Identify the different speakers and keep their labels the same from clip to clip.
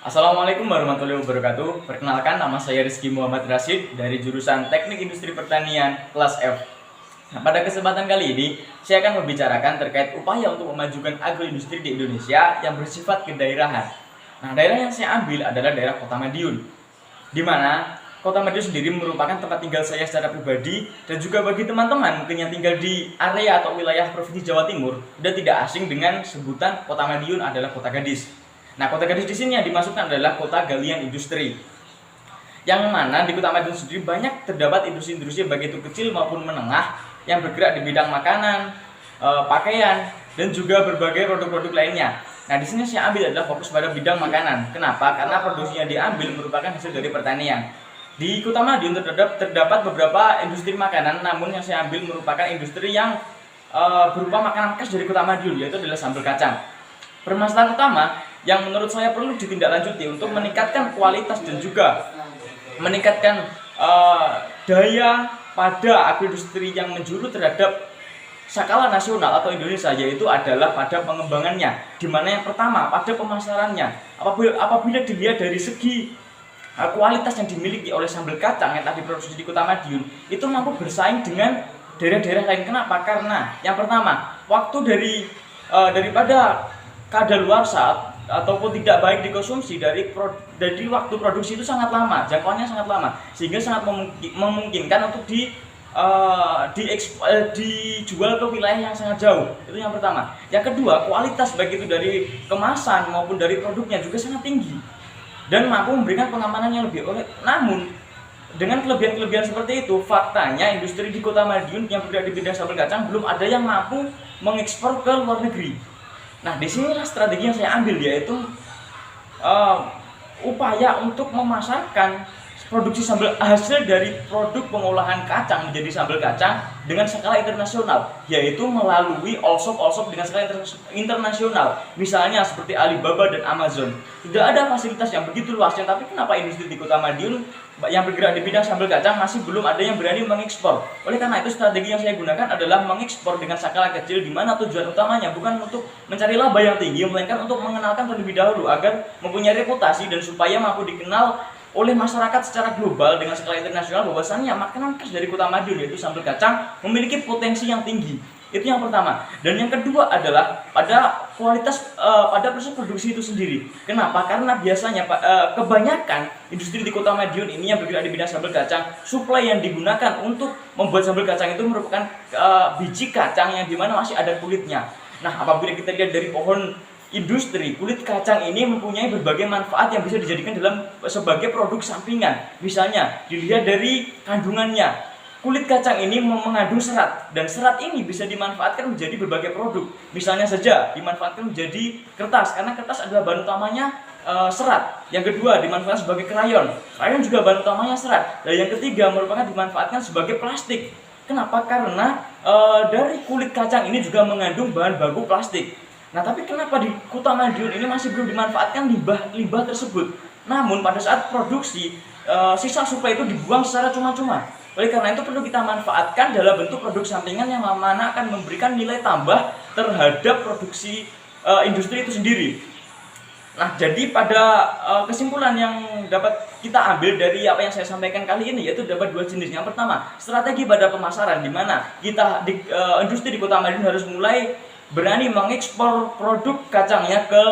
Speaker 1: Assalamualaikum warahmatullahi wabarakatuh. Perkenalkan, nama saya Rizky Muhammad Rashid dari jurusan Teknik Industri Pertanian kelas F. Nah, pada kesempatan kali ini, saya akan membicarakan terkait upaya untuk memajukan agroindustri di Indonesia yang bersifat kedaerahan. Nah, daerah yang saya ambil adalah daerah Kota Madiun, di mana Kota Madiun sendiri merupakan tempat tinggal saya secara pribadi, dan juga bagi teman-teman mungkin yang tinggal di area atau wilayah Provinsi Jawa Timur sudah tidak asing dengan sebutan Kota Madiun adalah kota gadis. Nah, kota gadis di sini yang dimasukkan adalah kota galian industri. Yang mana di Kota Madiun sendiri banyak terdapat industri-industri baik itu kecil maupun menengah yang bergerak di bidang makanan, pakaian, dan juga berbagai produk-produk lainnya. Nah, di sini saya ambil adalah fokus pada bidang makanan. Kenapa? Karena produksinya diambil merupakan hasil dari pertanian. Di Kota Madiun terdapat beberapa industri makanan, namun yang saya ambil merupakan industri yang berupa makanan khas dari Kota Madiun, yaitu adalah sambal kacang. Permasalahan utama yang menurut saya perlu ditindaklanjuti untuk meningkatkan kualitas dan juga meningkatkan daya pada agroindustri yang menjuru terhadap skala nasional atau Indonesia, yaitu adalah pada pengembangannya, di mana yang pertama pada pemasarannya. Apabila dilihat dari segi kualitas yang dimiliki oleh sambal kacang yang tadi produksi di Kota Madiun, itu mampu bersaing dengan daerah-daerah lain. Kenapa? Karena yang pertama, waktu daripada kadaluarsa ataupun tidak baik dikonsumsi dari waktu produksi itu sangat lama, jangkauannya sangat lama, sehingga sangat memungkinkan untuk dijual ke wilayah yang sangat jauh. Itu yang pertama. Yang kedua, kualitas baik itu dari kemasan maupun dari produknya juga sangat tinggi dan mampu memberikan pengamanan yang lebih. Namun dengan kelebihan-kelebihan seperti itu, faktanya industri di Kota Madiun yang bergerak di bidang sambal kacang belum ada yang mampu mengekspor ke luar negeri. Nah, disinilah strategi yang saya ambil, yaitu upaya untuk memasarkan produksi sambal hasil dari produk pengolahan kacang menjadi sambal kacang dengan skala internasional, yaitu melalui all-shop dengan skala internasional, misalnya seperti Alibaba dan Amazon. Sudah ada fasilitas yang begitu luasnya, tapi kenapa industri di Kota Madiun yang bergerak di bidang sambal kacang masih belum ada yang berani mengekspor? Oleh karena itu, strategi yang saya gunakan adalah mengekspor dengan skala kecil, di mana tujuan utamanya bukan untuk mencari laba yang tinggi, melainkan untuk mengenalkan terlebih dahulu agar mempunyai reputasi dan supaya mampu dikenal oleh masyarakat secara global dengan skala internasional bahwasannya makanan khas dari Kota Madiun, yaitu sambal kacang, memiliki potensi yang tinggi. Itu yang pertama. Dan yang kedua adalah pada kualitas pada proses produksi itu sendiri. Kenapa? Karena biasanya kebanyakan industri di Kota Madiun ini yang bergerak di bidang sambal kacang, suplai yang digunakan untuk membuat sambal kacang itu merupakan biji kacang yang dimana masih ada kulitnya. Nah, apabila kita lihat dari pohon industri, kulit kacang ini mempunyai berbagai manfaat yang bisa dijadikan sebagai produk sampingan. Misalnya, dilihat dari kandungannya. Kulit kacang ini mengandung serat, dan serat ini bisa dimanfaatkan menjadi berbagai produk. Misalnya saja dimanfaatkan menjadi kertas, karena kertas adalah bahan utamanya serat. Yang kedua, dimanfaatkan sebagai krayon. Krayon juga bahan utamanya serat. Dan yang ketiga, merupakan dimanfaatkan sebagai plastik. Kenapa? Karena dari kulit kacang ini juga mengandung bahan baku plastik. Nah, tapi kenapa di Kota Madiun ini masih belum dimanfaatkan limbah tersebut? Namun pada saat produksi, sisa suplai itu dibuang secara cuma-cuma. Oleh karena itu perlu kita manfaatkan dalam bentuk produk sampingan yang mana akan memberikan nilai tambah terhadap produksi industri itu sendiri. Nah, jadi pada kesimpulan yang dapat kita ambil dari apa yang saya sampaikan kali ini, yaitu dapat dua jenis. Yang pertama, strategi pada pemasaran, di mana kita industri di Kota Madiun harus mulai berani mengekspor produk kacangnya ke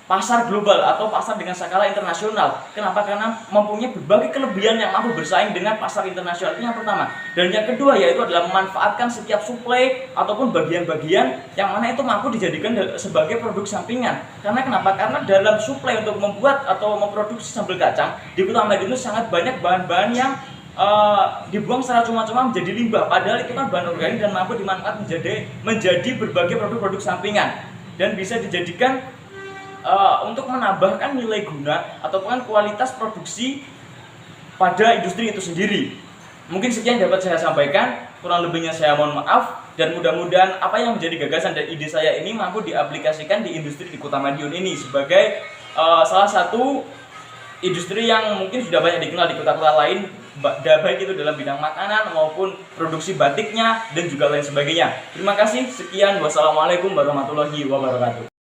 Speaker 1: pasar global atau pasar dengan skala internasional. Kenapa? Karena mempunyai berbagai kelebihan yang mampu bersaing dengan pasar internasional. Itu yang pertama. Dan yang kedua yaitu adalah memanfaatkan setiap suplai ataupun bagian-bagian yang mana itu mampu dijadikan sebagai produk sampingan. Karena kenapa? Karena dalam suplai untuk membuat atau memproduksi sambal kacang di Kota Madiun itu sangat banyak bahan-bahan yang dibuang secara cuma-cuma menjadi limbah, padahal itu kan bahan organik dan mampu dimanfaatkan menjadi berbagai produk-produk sampingan dan bisa dijadikan untuk menambahkan nilai guna ataupun kualitas produksi pada industri itu sendiri. Mungkin sekian dapat saya sampaikan, kurang lebihnya saya mohon maaf, dan mudah-mudahan apa yang menjadi gagasan dan ide saya ini mampu diaplikasikan di industri di Kota Madiun ini sebagai salah satu industri yang mungkin sudah banyak dikenal di kota-kota lain, baik itu dalam bidang makanan maupun produksi batiknya dan juga lain sebagainya. Terima kasih, sekian, wassalamualaikum warahmatullahi wabarakatuh.